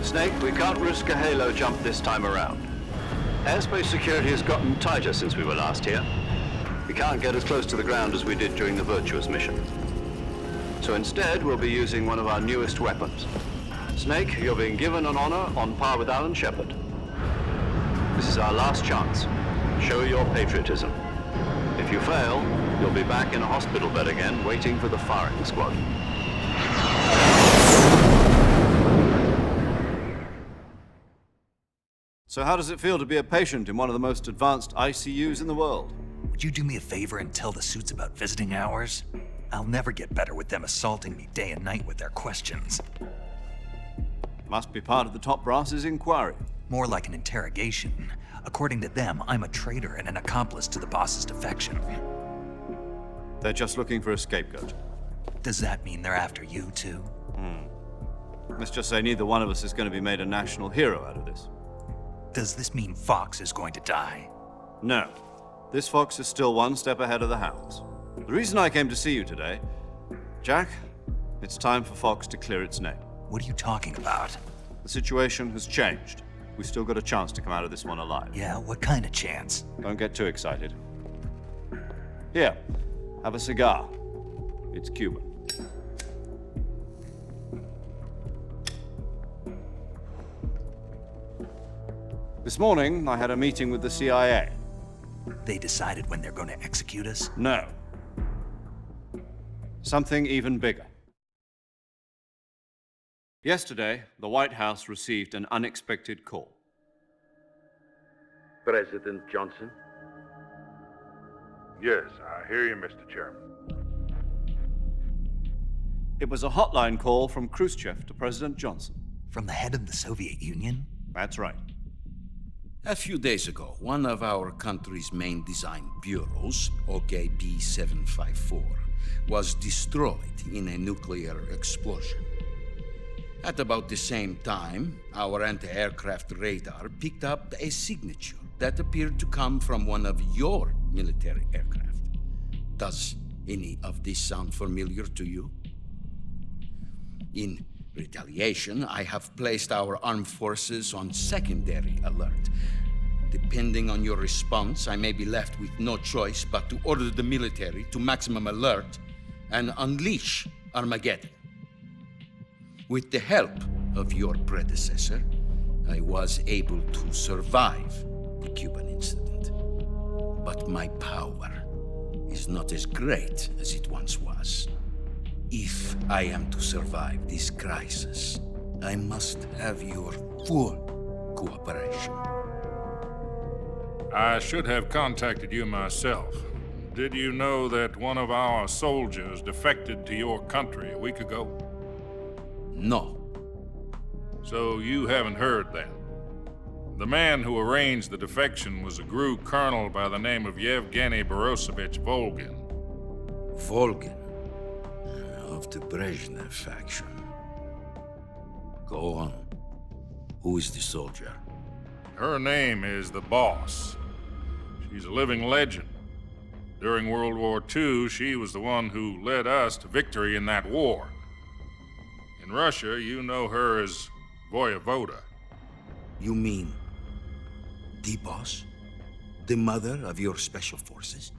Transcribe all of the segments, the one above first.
Snake, we can't risk a halo jump this time around. Airspace security has gotten tighter since we were last here. We can't get as close to the ground as we did during the Virtuous mission. So instead, we'll be using one of our newest weapons. Snake, you're being given an honor on par with Alan Shepard. This is our last chance. Show your patriotism. If you fail, you'll be back in a hospital bed again, waiting for the firing squad. So how does it feel to be a patient in one of the most advanced ICUs in the world? Would you do me a favor and tell the suits about visiting hours? I'll never get better with them assaulting me day and night with their questions. Must be part of the top brass's inquiry. More like an interrogation. According to them, I'm a traitor and an accomplice to the boss's defection. They're just looking for a scapegoat. Does that mean they're after you too? Let's just say neither one of us is going to be made a national hero out of this. Does this mean Fox is going to die? No. This Fox is still one step ahead of the Hounds. The reason I came to see you today, Jack, it's time for Fox to clear its name. What are you talking about? The situation has changed. We've still got a chance to come out of this one alive. Yeah, what kind of chance? Don't get too excited. Here, have a cigar. It's Cuban. This morning, I had a meeting with the CIA. They decided when they're going to execute us? No. Something even bigger. Yesterday, the White House received an unexpected call. President Johnson? Yes, I hear you, Mr. Chairman. It was a hotline call from Khrushchev to President Johnson. From the head of the Soviet Union? That's right. A few days ago, one of our country's main design bureaus, OKB 754, was destroyed in a nuclear explosion. At about the same time, our anti-aircraft radar picked up a signature that appeared to come from one of your military aircraft. Does any of this sound familiar to you? In retaliation, I have placed our armed forces on secondary alert. Depending on your response, I may be left with no choice but to order the military to maximum alert and unleash Armageddon. With the help of your predecessor, I was able to survive the Cuban incident. But my power is not as great as it once was. If I am to survive this crisis, I must have your full cooperation. I should have contacted you myself. Did you know that one of our soldiers defected to your country a week ago? No. So you haven't heard then. The man who arranged the defection was a GRU colonel by the name of Yevgeny Borisovich Volgin. Volgin, of the Brezhnev faction. Go on. Who is the soldier? Her name is the Boss. She's a living legend. During World War II, she was the one who led us to victory in that war. In Russia, you know her as Voyevoda. You mean the Boss? The mother of your special forces?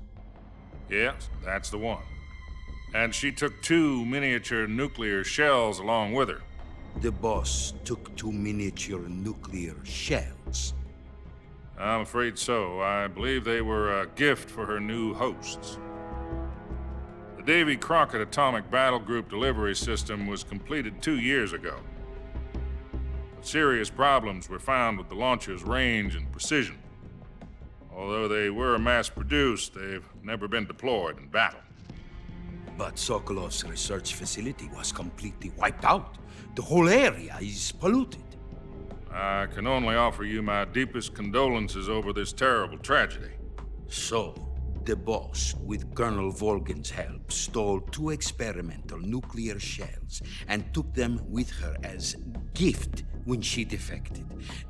Yes, that's the one. And she took 2 miniature nuclear shells along with her. The Boss took 2 miniature nuclear shells. I'm afraid so. I believe they were a gift for her new hosts. The Davy Crockett Atomic Battle Group delivery system was completed 2 years ago. But serious problems were found with the launcher's range and precision. Although they were mass-produced, they've never been deployed in battle. But Sokolov's research facility was completely wiped out. The whole area is polluted. I can only offer you my deepest condolences over this terrible tragedy. So, the Boss, with Colonel Volgin's help, stole 2 experimental nuclear shells and took them with her as gift when she defected.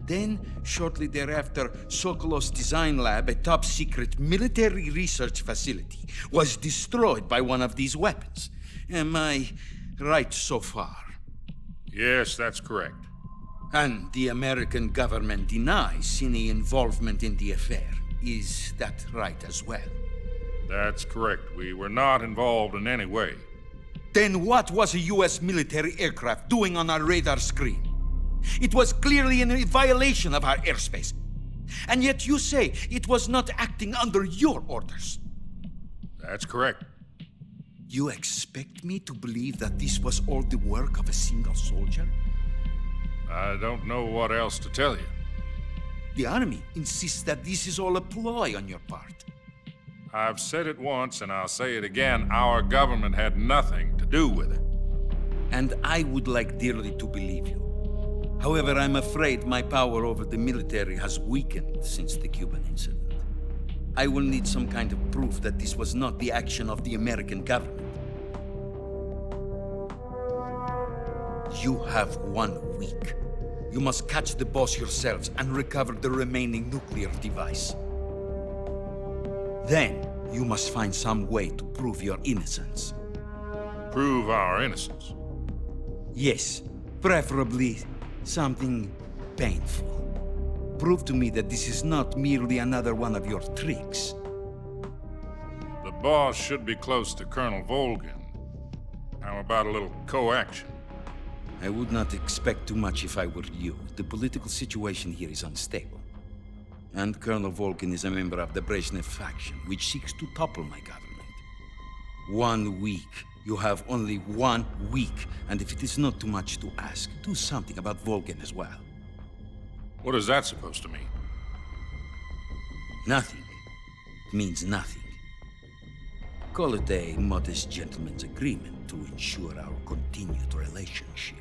Then, shortly thereafter, Sokolov's design lab, a top-secret military research facility, was destroyed by one of these weapons. Am I right so far? Yes, that's correct. And the American government denies any involvement in the affair. Is that right as well? That's correct. We were not involved in any way. Then what was a US military aircraft doing on our radar screen? It was clearly in violation of our airspace. And yet you say it was not acting under your orders. That's correct. You expect me to believe that this was all the work of a single soldier? I don't know what else to tell you. The Army insists that this is all a ploy on your part. I've said it once and I'll say it again. Our government had nothing to do with it. And I would like dearly to believe you. However, I'm afraid my power over the military has weakened since the Cuban incident. I will need some kind of proof that this was not the action of the American government. You have 1 week. You must catch the boss yourselves and recover the remaining nuclear device. Then, you must find some way to prove your innocence. Prove our innocence. Yes, preferably something painful. Prove to me that this is not merely another one of your tricks. The boss should be close to Colonel Volgin. How about a little co-action? I would not expect too much if I were you. The political situation here is unstable. And Colonel Volgin is a member of the Brezhnev faction, which seeks to topple my government. 1 week. You have only 1 week. And if it is not too much to ask, do something about Volgin as well. What is that supposed to mean? Nothing. It means nothing. Call it a modest gentleman's agreement to ensure our continued relationship.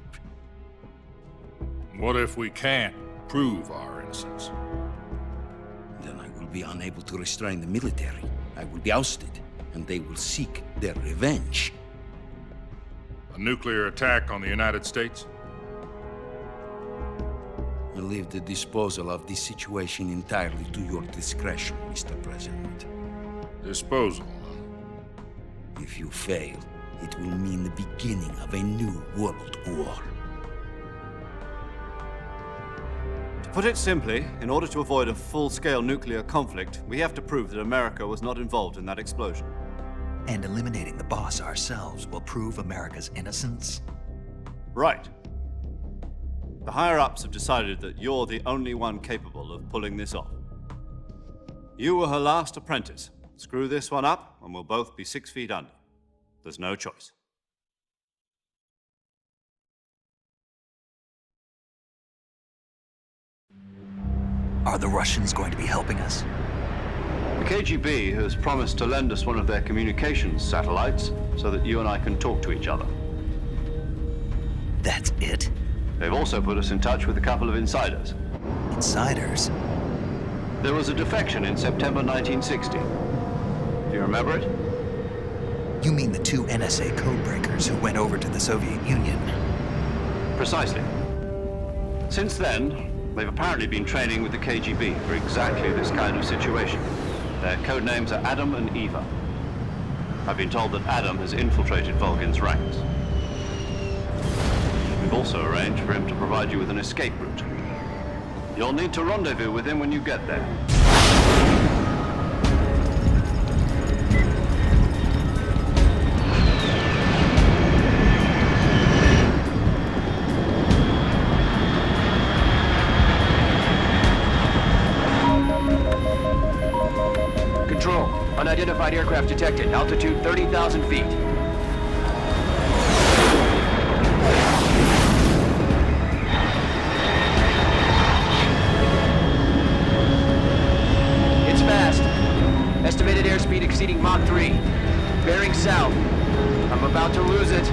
What if we can't prove our innocence? Then I will be unable to restrain the military. I will be ousted, and they will seek their revenge. A nuclear attack on the United States? I leave the disposal of this situation entirely to your discretion, Mr. President. Disposal, huh? If you fail, it will mean the beginning of a new world war. To put it simply, in order to avoid a full-scale nuclear conflict, we have to prove that America was not involved in that explosion. And eliminating the boss ourselves will prove America's innocence? Right. The higher-ups have decided that you're the only one capable of pulling this off. You were her last apprentice. Screw this one up, and we'll both be 6 feet under. There's no choice. Are the Russians going to be helping us? The KGB has promised to lend us one of their communications satellites so that you and I can talk to each other. That's it? They've also put us in touch with a couple of insiders. Insiders? There was a defection in September 1960. Do you remember it? You mean the 2 NSA codebreakers who went over to the Soviet Union? Precisely. Since then, they've apparently been training with the KGB for exactly this kind of situation. Their code names are Adam and Eva. I've been told that Adam has infiltrated Volgin's ranks. We've also arranged for him to provide you with an escape route. You'll need to rendezvous with him when you get there. Control, unidentified aircraft detected. Altitude 30,000 feet. It's fast. Estimated airspeed exceeding Mach 3. Bearing south. I'm about to lose it.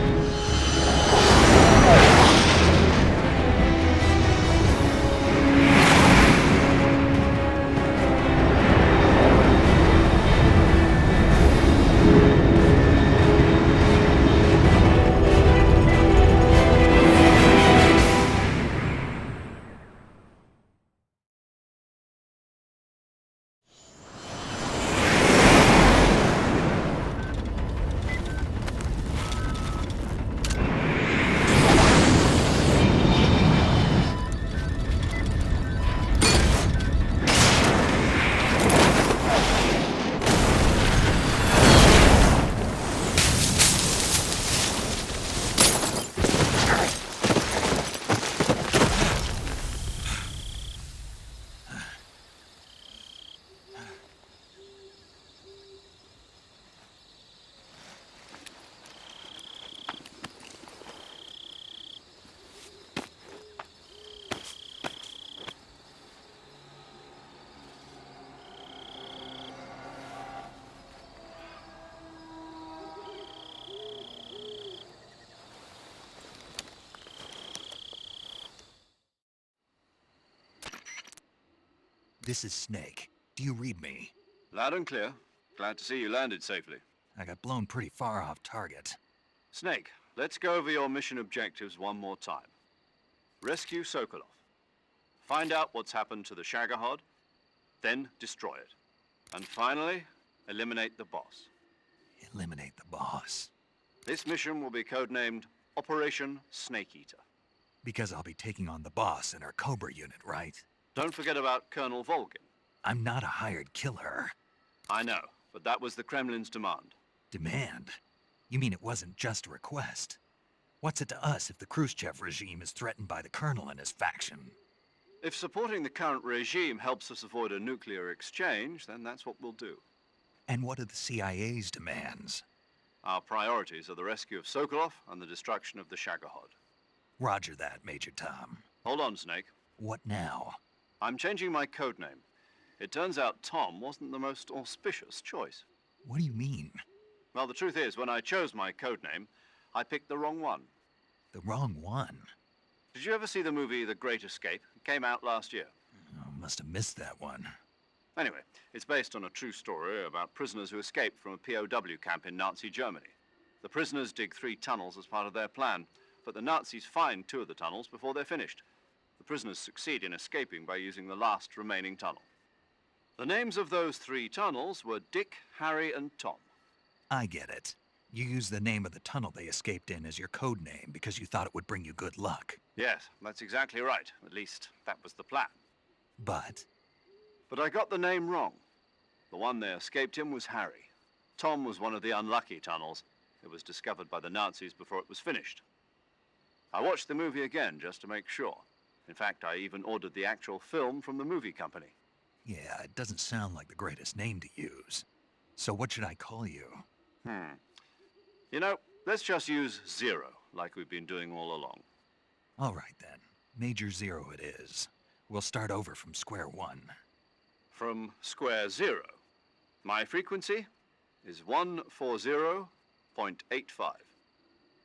This is Snake. Do you read me? Loud and clear. Glad to see you landed safely. I got blown pretty far off target. Snake, let's go over your mission objectives one more time. Rescue Sokolov. Find out what's happened to the Shagohod, then destroy it. And finally, eliminate the boss. Eliminate the boss. This mission will be codenamed Operation Snake Eater. Because I'll be taking on the boss in our Cobra unit, right? Don't forget about Colonel Volgin. I'm not a hired killer. I know, but that was the Kremlin's demand. Demand? You mean it wasn't just a request? What's it to us if the Khrushchev regime is threatened by the Colonel and his faction? If supporting the current regime helps us avoid a nuclear exchange, then that's what we'll do. And what are the CIA's demands? Our priorities are the rescue of Sokolov and the destruction of the Shagohod. Roger that, Major Tom. Hold on, Snake. What now? I'm changing my codename. It turns out Tom wasn't the most auspicious choice. What do you mean? Well, the truth is, when I chose my codename, I picked the wrong one. The wrong one? Did you ever see the movie The Great Escape? It came out last year. Oh, must have missed that one. Anyway, it's based on a true story about prisoners who escaped from a POW camp in Nazi Germany. The prisoners dig 3 tunnels as part of their plan, but the Nazis find 2 of the tunnels before they're finished. The prisoners succeed in escaping by using the last remaining tunnel. The names of those 3 tunnels were Dick, Harry, and Tom. I get it. You used the name of the tunnel they escaped in as your code name because you thought it would bring you good luck. Yes, that's exactly right. At least, that was the plan. But But I got the name wrong. The one they escaped in was Harry. Tom was one of the unlucky tunnels. It was discovered by the Nazis before it was finished. I watched the movie again just to make sure. In fact, I even ordered the actual film from the movie company. yeah, it doesn't sound like the greatest name to use. So what should I call you? You know, let's just use Zero, like we've been doing all along. All right then. Major Zero it is. We'll start over from square one. From square 0. My frequency is 140.85.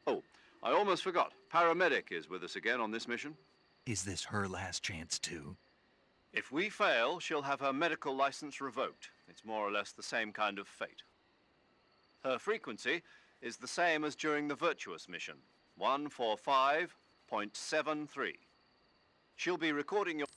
Oh, I almost forgot. Paramedic is with us again on this mission. Is this her last chance too? If we fail, she'll have her medical license revoked. It's more or less the same kind of fate. Her frequency is the same as during the Virtuous mission, 145.73. She'll be recording your...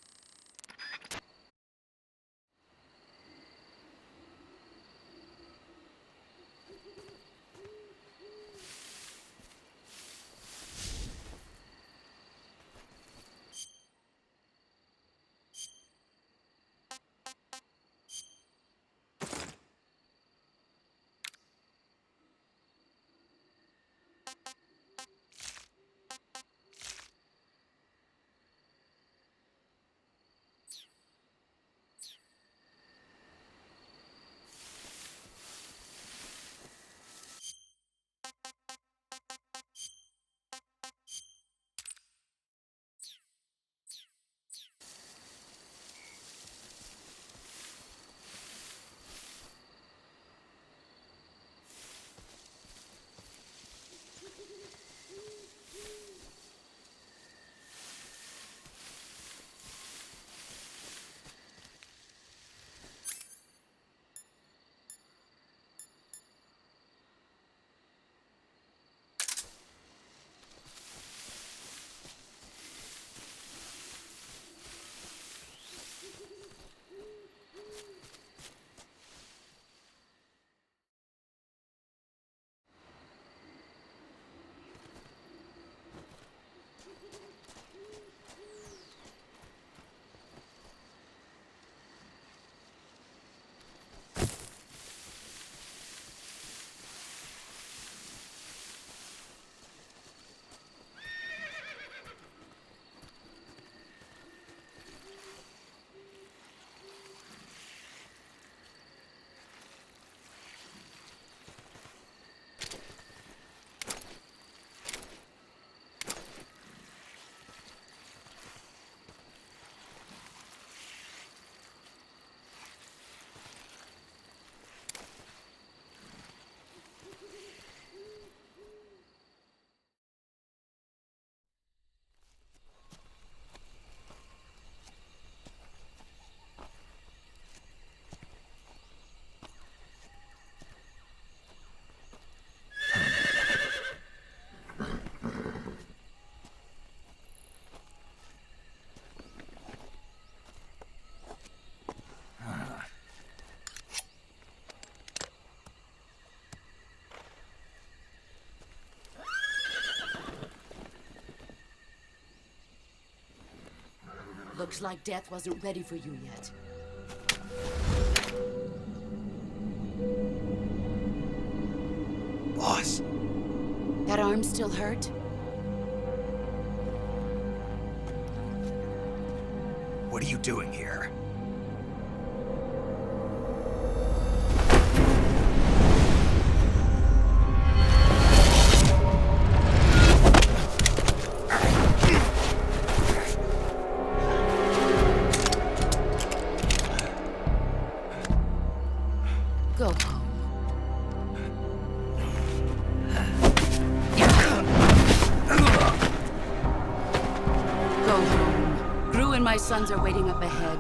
Looks like death wasn't ready for you yet. Boss, That arm still hurt? what are you doing here? Go home. Go home. Gru and my sons are waiting up ahead.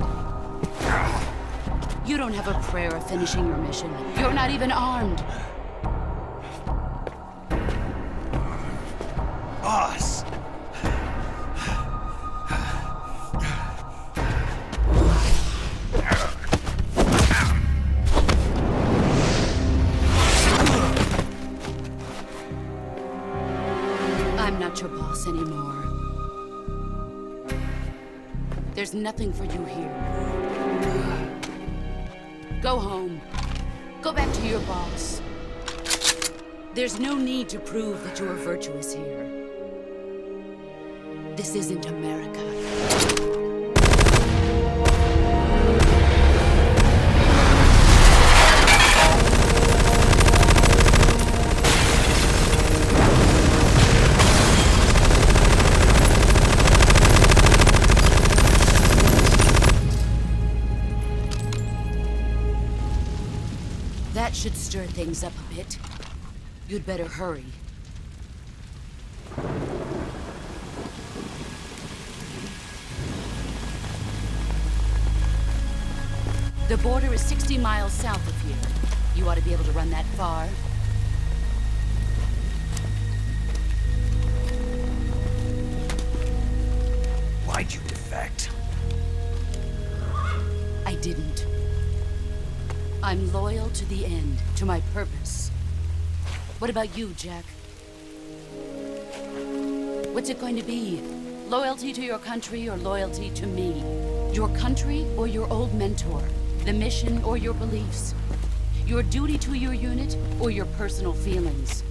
You don't have a prayer of finishing your mission. You're not even armed. Boss! I'm not your boss anymore. There's nothing for you here. Go home. Go back to your boss. There's no need to prove that you are virtuous here. This isn't America. That should stir things up a bit. You'd better hurry. The border is 60 miles south of here. You ought to be able to run that far. Why'd you defect? I didn't. I'm loyal to the end, to my purpose. What about you, Jack? What's it going to be? Loyalty to your country or loyalty to me? Your country or your old mentor? The mission or your beliefs? Your duty to your unit or your personal feelings?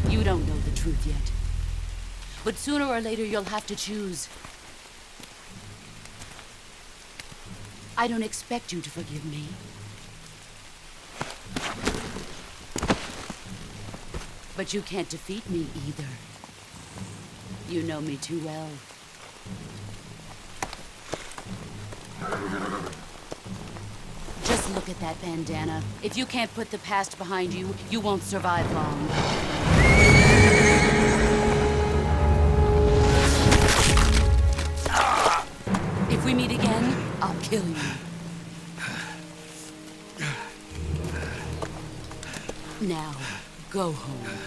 You don't know the truth yet. But sooner or later, you'll have to choose. I don't expect you to forgive me. But you can't defeat me either. You know me too well. Just look at that bandana. If you can't put the past behind you, you won't survive long. If we meet again, I'll kill you. Now, go home.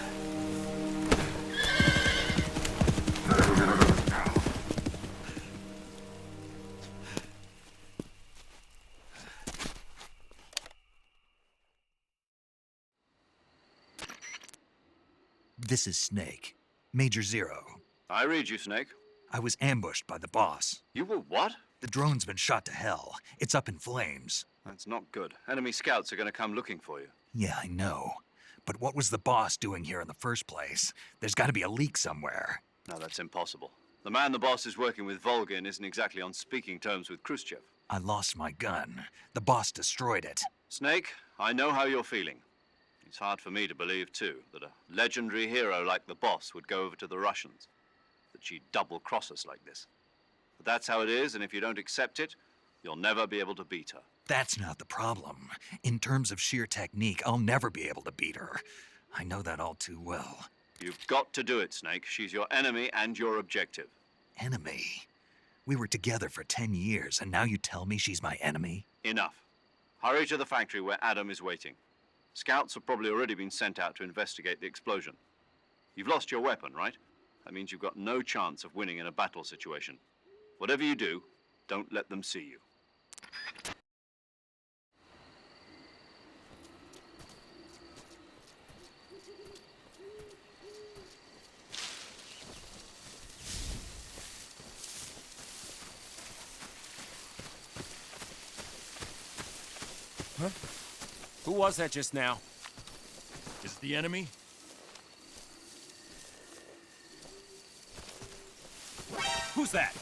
This is Snake. Major Zero. I read you, Snake. I was ambushed by the boss. You were what? The drone's been shot to hell. It's up in flames. That's not good. Enemy scouts are going to come looking for you. Yeah, I know. But what was the boss doing here in the first place? There's got to be a leak somewhere. No, that's impossible. The man the boss is working with, Volgin, isn't exactly on speaking terms with Khrushchev. I lost my gun. The boss destroyed it. Snake, I know how you're feeling. It's hard for me to believe, too, that a legendary hero like the boss would go over to the Russians. That she'd double-cross us like this. But that's how it is, and if you don't accept it, you'll never be able to beat her. That's not the problem. In terms of sheer technique, I'll never be able to beat her. I know that all too well. You've got to do it, Snake. She's your enemy and your objective. Enemy? We were together for 10 years, and now you tell me she's my enemy? Enough. Hurry to the factory where Adam is waiting. Scouts have probably already been sent out to investigate the explosion. You've lost your weapon, right? That means you've got no chance of winning in a battle situation. Whatever you do, don't let them see you. Who was that just now? Is it the enemy? Who's that?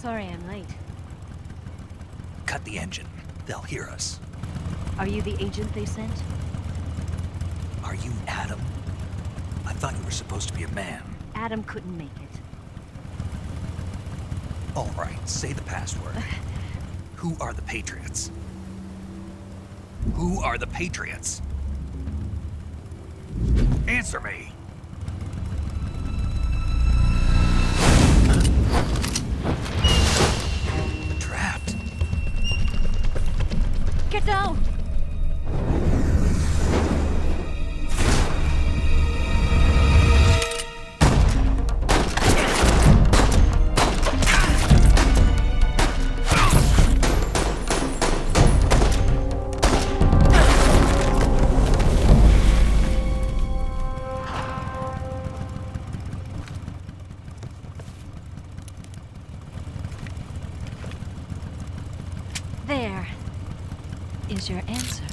Sorry I'm late. Cut the engine. They'll hear us. Are you the agent they sent? Are you Adam? I thought you were supposed to be a man. Adam couldn't make it. All right, say the password. Who are the Patriots? Who are the Patriots? Answer me! Trapped. Get down! There is your answer.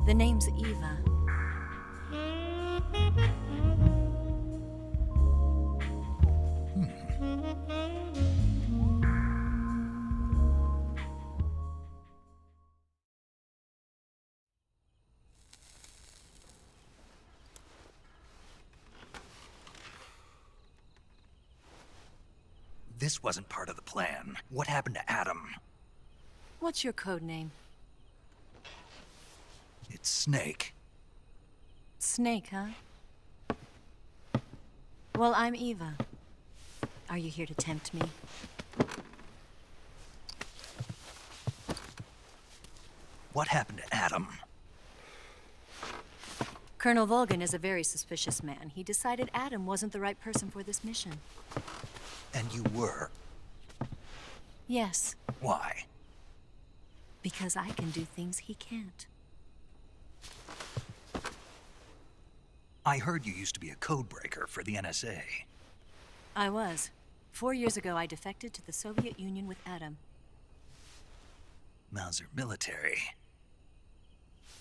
The name's Eva. This wasn't part of the plan. What happened to Adam? What's your code name? It's Snake. Snake, huh? Well, I'm Eva. Are you here to tempt me? What happened to Adam? Colonel Volgin is a very suspicious man. He decided Adam wasn't the right person for this mission. And you were. Yes, Why? because I can do things he can't. I heard you used to be a codebreaker for the NSA. I was. 4 years ago, I defected to the Soviet Union with Adam. Mauser military.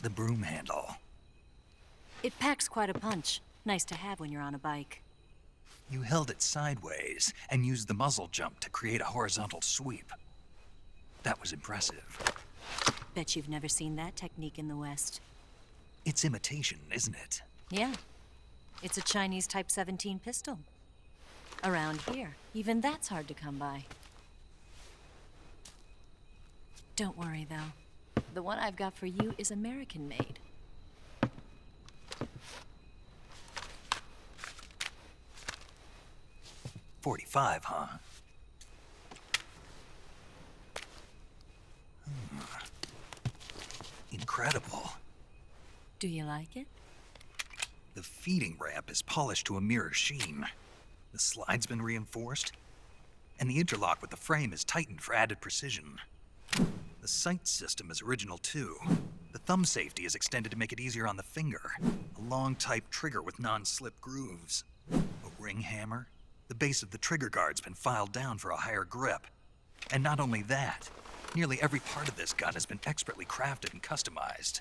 The broom handle. It packs quite a punch. Nice to have when you're on a bike. You held it sideways and used the muzzle jump to create a horizontal sweep. That was impressive. Bet you've never seen that technique in the West. It's imitation, isn't it? Yeah. It's a Chinese Type 17 pistol. Around here, even that's hard to come by. Don't worry, though. The one I've got for you is American-made. .45, huh? Incredible. Do you like it? The feeding ramp is polished to a mirror sheen. The slide's been reinforced, and the interlock with the frame is tightened for added precision. The sight system is original too. The thumb safety is extended to make it easier on the finger. A long type trigger with non-slip grooves. A ring hammer. The base of the trigger guard's been filed down for a higher grip. And not only that, nearly every part of this gun has been expertly crafted and customized.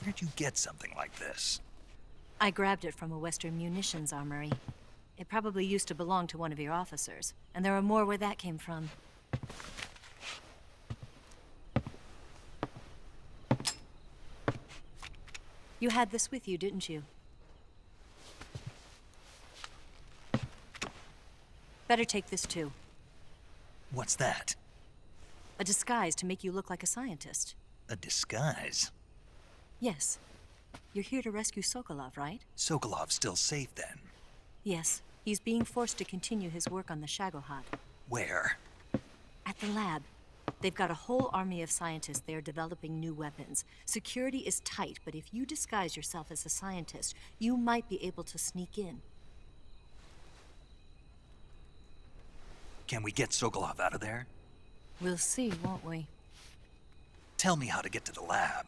Where'd you get something like this? I grabbed it from a Western munitions armory. It probably used to belong to one of your officers, and there are more where that came from. You had this with you, didn't you? Better take this too. What's that? A disguise to make you look like a scientist. A disguise? Yes. You're here to rescue Sokolov, right? Sokolov's still safe then? Yes. He's being forced to continue his work on the Shagohod. Where? At the lab. They've got a whole army of scientists there developing new weapons. Security is tight, but if you disguise yourself as a scientist, you might be able to sneak in. Can we get Sokolov out of there? We'll see, won't we? Tell me how to get to the lab.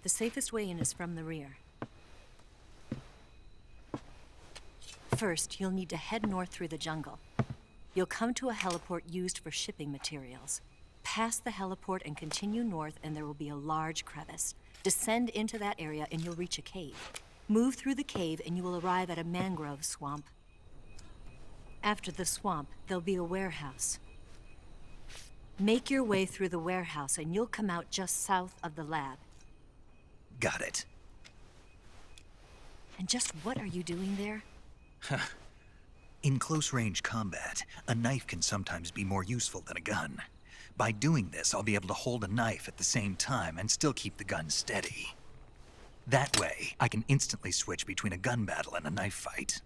The safest way in is from the rear. First, you'll need to head north through the jungle. You'll come to a heliport used for shipping materials. Pass the heliport and continue north, and there will be a large crevice. Descend into that area, and you'll reach a cave. Move through the cave, and you will arrive at a mangrove swamp. After the swamp, there'll be a warehouse. Make your way through the warehouse, and you'll come out just south of the lab. Got it. And just what are you doing there? In close-range combat, a knife can sometimes be more useful than a gun. By doing this, I'll be able to hold a knife at the same time and still keep the gun steady. That way, I can instantly switch between a gun battle and a knife fight.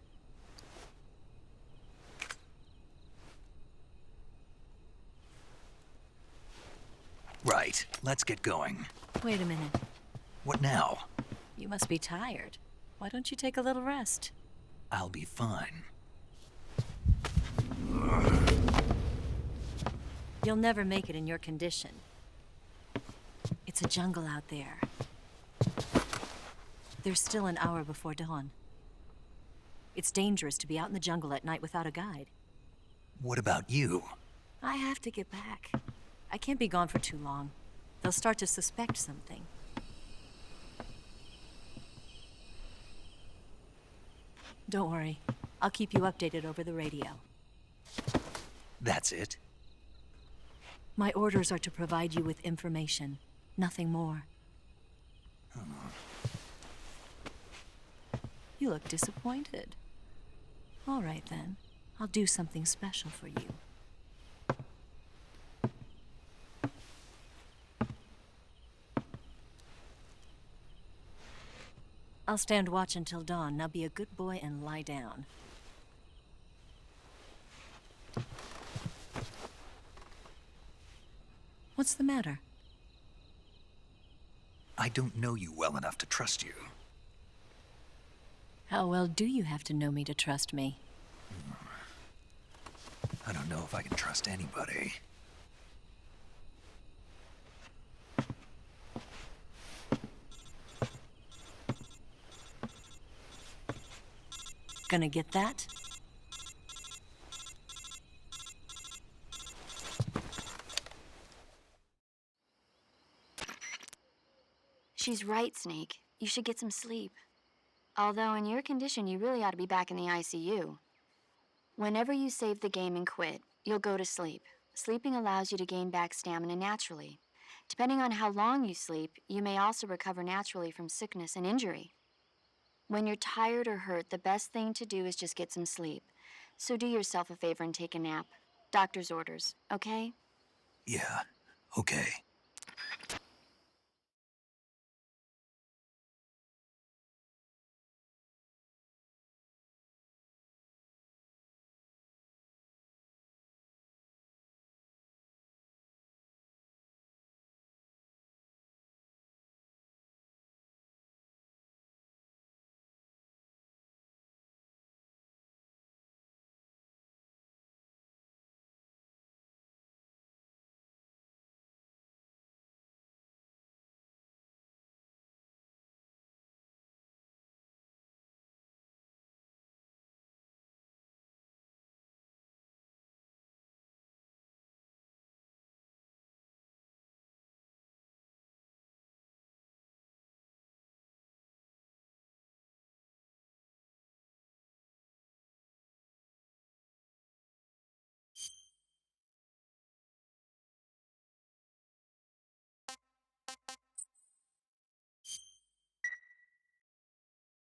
Right, let's get going. Wait a minute. What now? You must be tired. Why don't you take a little rest? I'll be fine. You'll never make it in your condition. It's a jungle out there. There's still an hour before dawn. It's dangerous to be out in the jungle at night without a guide. What about you? I have to get back. I can't be gone for too long. They'll start to suspect something. Don't worry. I'll keep you updated over the radio. That's it? My orders are to provide you with information, nothing more. You look disappointed. All right then. I'll do something special for you. I'll stand watch until dawn. Now be a good boy and lie down. What's the matter? I don't know you well enough to trust you. How well do you have to know me to trust me? I don't know if I can trust anybody. Gonna get that? She's right, Snake. You should get some sleep. Although in your condition, you really ought to be back in the ICU. Whenever you save the game and quit, you'll go to sleep. Sleeping allows you to gain back stamina naturally. Depending on how long you sleep, you may also recover naturally from sickness and injury. When you're tired or hurt, the best thing to do is just get some sleep. So do yourself a favor and take a nap. Doctor's orders, okay? Yeah, okay.